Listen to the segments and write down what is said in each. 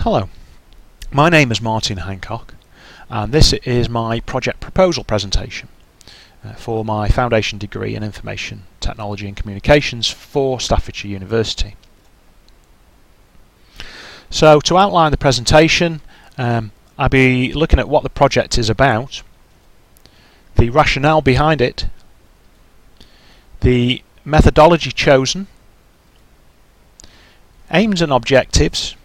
Hello, my name is Martin Hancock and this is my project proposal presentation for my foundation degree in Information Technology and Communications for Staffordshire University. So to outline the presentation, I'll be looking at what the project is about, the rationale behind it, the methodology chosen, aims and objectives,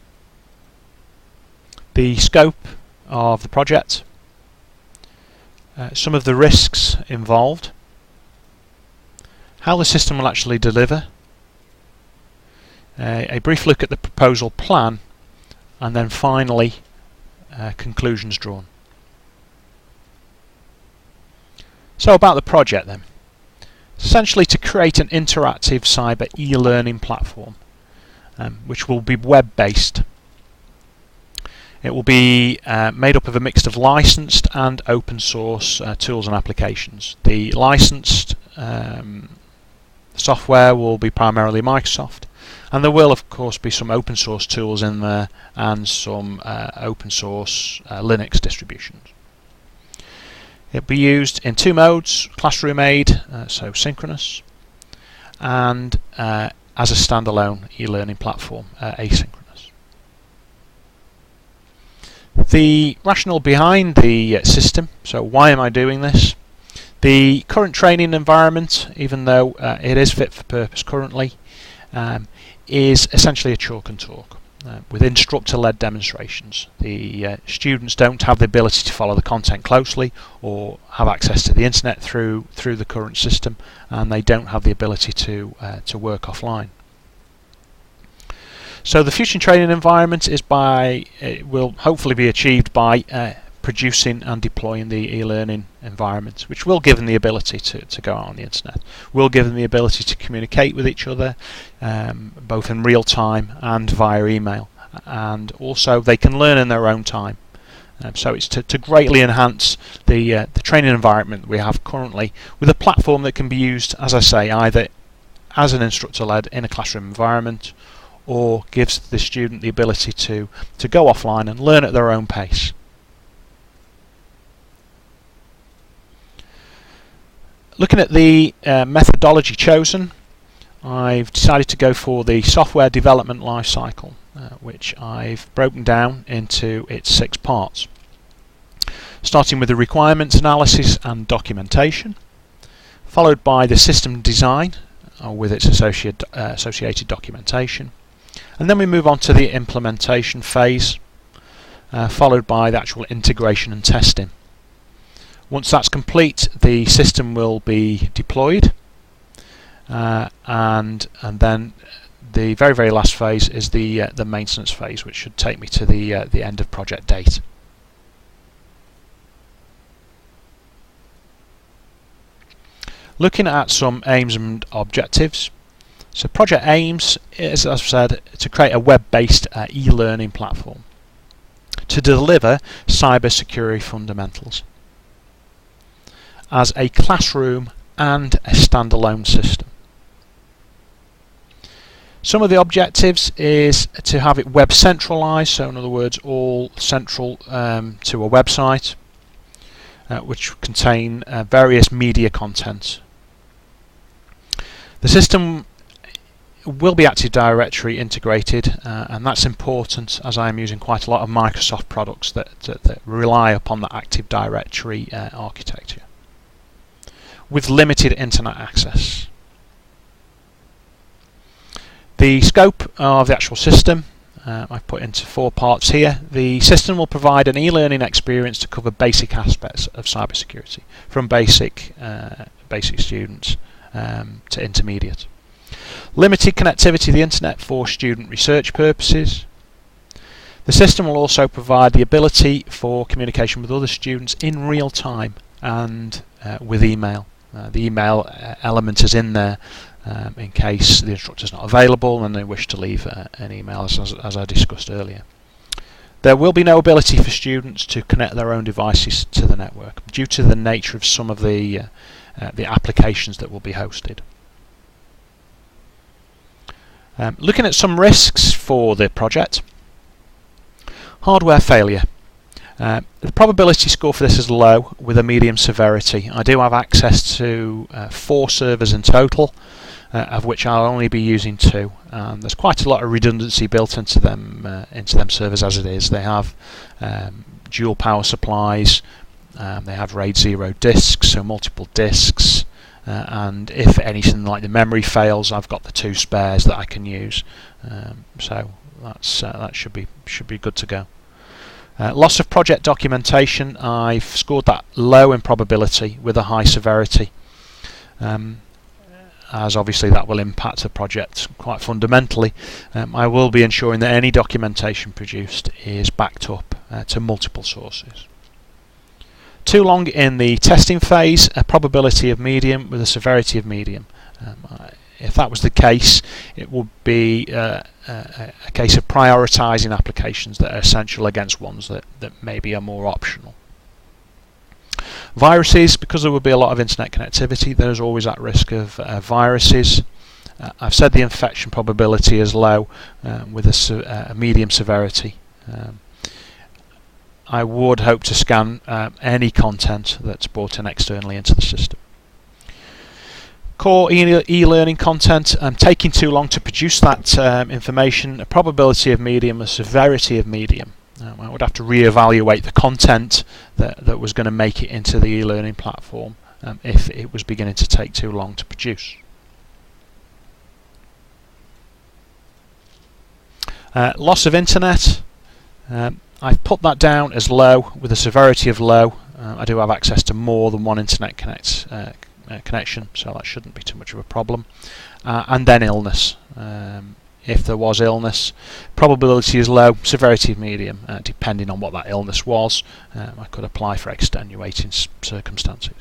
the scope of the project, some of the risks involved, how the system will actually deliver, a brief look at the proposal plan, and then finally conclusions drawn. So about the project then. Essentially to create an interactive cyber e-learning platform which will be web-based. It will be made up of a mix of licensed and open source tools and applications. The licensed software will be primarily Microsoft, and there will of course be some open source tools in there and some open source Linux distributions. It will be used in two modes: classroom aid, so synchronous, and as a standalone e-learning platform, asynchronous. The rationale behind the system, so why am I doing this? The current training environment, even though it is fit for purpose currently, is essentially a chalk and talk with instructor-led demonstrations. The students don't have the ability to follow the content closely or have access to the internet through the current system, and they don't have the ability to work offline. So the future training environment will hopefully be achieved by producing and deploying the e-learning environment, which will give them the ability to go out on the internet, will give them the ability to communicate with each other both in real time and via email, and also they can learn in their own time. So it's to greatly enhance the training environment that we have currently, with a platform that can be used, as I say, either as an instructor-led in a classroom environment, or gives the student the ability to go offline and learn at their own pace. Looking at the methodology chosen, I've decided to go for the software development lifecycle, which I've broken down into its 6 parts. Starting with the requirements analysis and documentation, followed by the system design with its associated documentation, and then we move on to the implementation phase, followed by the actual integration and testing. Once that's complete, the system will be deployed, and then the very last phase is the maintenance phase, which should take me to the end of project date. Looking at some aims and objectives. So project aims is, as I've said, to create a web-based e-learning platform to deliver cyber security fundamentals as a classroom and a standalone system. Some of the objectives is to have it web centralized, so in other words all central to a website which contain various media content. The system will be Active Directory integrated, and that's important as I am using quite a lot of Microsoft products that rely upon the Active Directory architecture, with limited internet access. The scope of the actual system I've put into 4 parts here. The system will provide an e-learning experience to cover basic aspects of cybersecurity, from basic students to intermediate. Limited connectivity to the internet for student research purposes. The system will also provide the ability for communication with other students in real time and with email. The email element is in there in case the instructor is not available and they wish to leave an email, as I discussed earlier. There will be no ability for students to connect their own devices to the network due to the nature of some of the applications that will be hosted. Looking at some risks for the project, Hardware failure. The probability score for this is low with a medium severity. I do have access to 4 servers in total, of which I'll only be using 2. There's quite a lot of redundancy built into them servers as it is. They have dual power supplies, they have RAID 0 disks, so multiple disks, and if anything like the memory fails, I've got the 2 spares that I can use. So that should be good to go. Loss of project documentation, I've scored that low in probability with a high severity, as obviously that will impact the project quite fundamentally. I will be ensuring that any documentation produced is backed up to multiple sources. Too long in the testing phase, a probability of medium with a severity of medium. If that was the case, it would be a case of prioritising applications that are essential against ones that maybe are more optional. Viruses, because there will be a lot of internet connectivity, there's always at risk of viruses. I've said the infection probability is low with a medium severity. I would hope to scan any content that's brought in externally into the system. Core e-learning content, taking too long to produce that information, a probability of medium, a severity of medium. I would have to re-evaluate the content that was going to make it into the e-learning platform if it was beginning to take too long to produce. Loss of internet, I've put that down as low with a severity of low. I do have access to more than one internet connection, so that shouldn't be too much of a problem. And then illness. If there was illness, probability is low, severity medium, depending on what that illness was. I could apply for extenuating circumstances.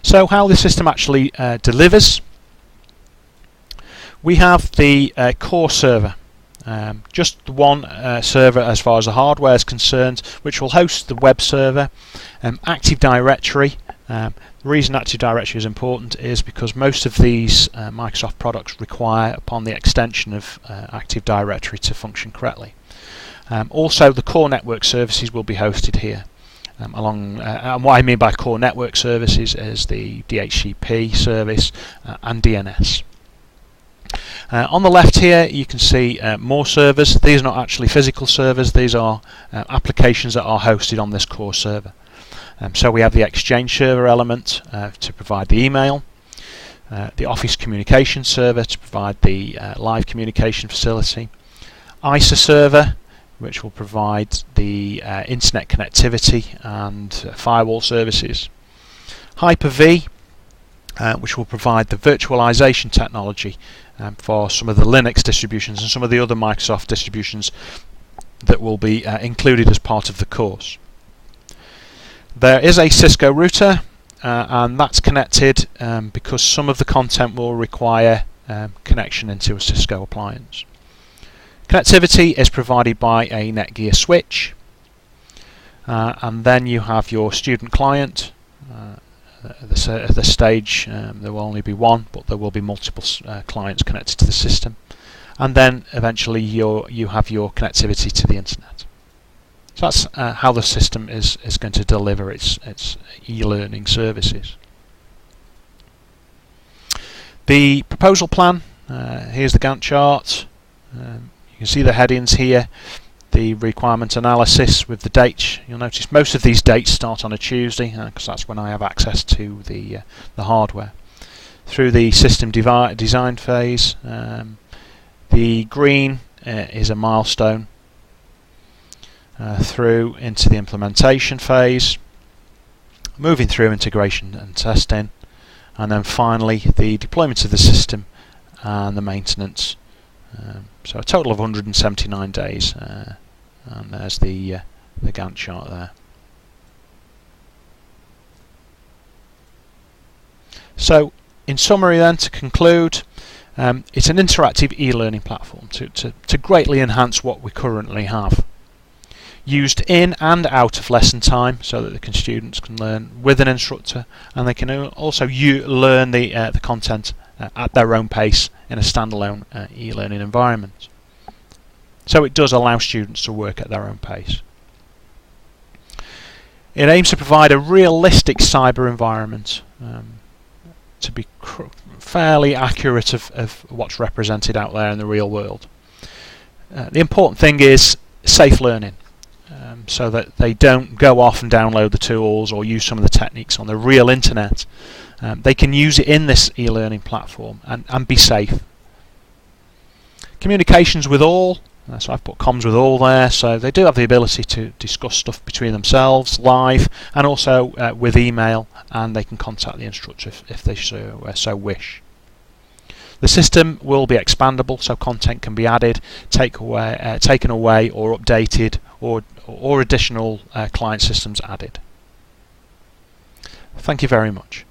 So how the system actually delivers. We have the core server. Just one server as far as the hardware is concerned, which will host the web server. Active Directory. The reason Active Directory is important is because most of these Microsoft products require upon the extension of Active Directory to function correctly. Also, the core network services will be hosted here. And what I mean by core network services is the DHCP service and DNS. On the left here you can see more servers. These are not actually physical servers, these are applications that are hosted on this core server. So we have the Exchange server element to provide the email, the Office communication server to provide the live communication facility, ISA server, which will provide the internet connectivity and firewall services, Hyper-V, which will provide the virtualization technology for some of the Linux distributions and some of the other Microsoft distributions that will be included as part of the course. There is a Cisco router and that's connected because some of the content will require connection into a Cisco appliance. Connectivity is provided by a Netgear switch, and then you have your student client. At this stage there will only be one, but there will be multiple clients connected to the system, and then eventually you have your connectivity to the internet. So that's how the system is going to deliver its e-learning services. The proposal plan, here's the Gantt chart. You can see the headings here, the requirement analysis with the dates. You'll notice most of these dates start on a Tuesday because that's when I have access to the hardware. Through the system design phase, the green is a milestone. Through into the implementation phase, moving through integration and testing, and then finally the deployment of the system and the maintenance. So a total of 179 days, and there's the Gantt chart there. So in summary then, to conclude, it's an interactive e-learning platform to greatly enhance what we currently have. Used in and out of lesson time so that the students can learn with an instructor, and they can also learn the content at their own pace in a standalone e-learning environment. So it does allow students to work at their own pace. It aims to provide a realistic cyber environment to be fairly accurate of what's represented out there in the real world. The important thing is safe learning, so that they don't go off and download the tools or use some of the techniques on the real internet. They can use it in this e-learning platform and be safe. Communications with all, so I've put comms with all there, so they do have the ability to discuss stuff between themselves live and also with email, and they can contact the instructor if they so wish. The system will be expandable, so content can be added, taken away or updated, or additional client systems added. Thank you very much.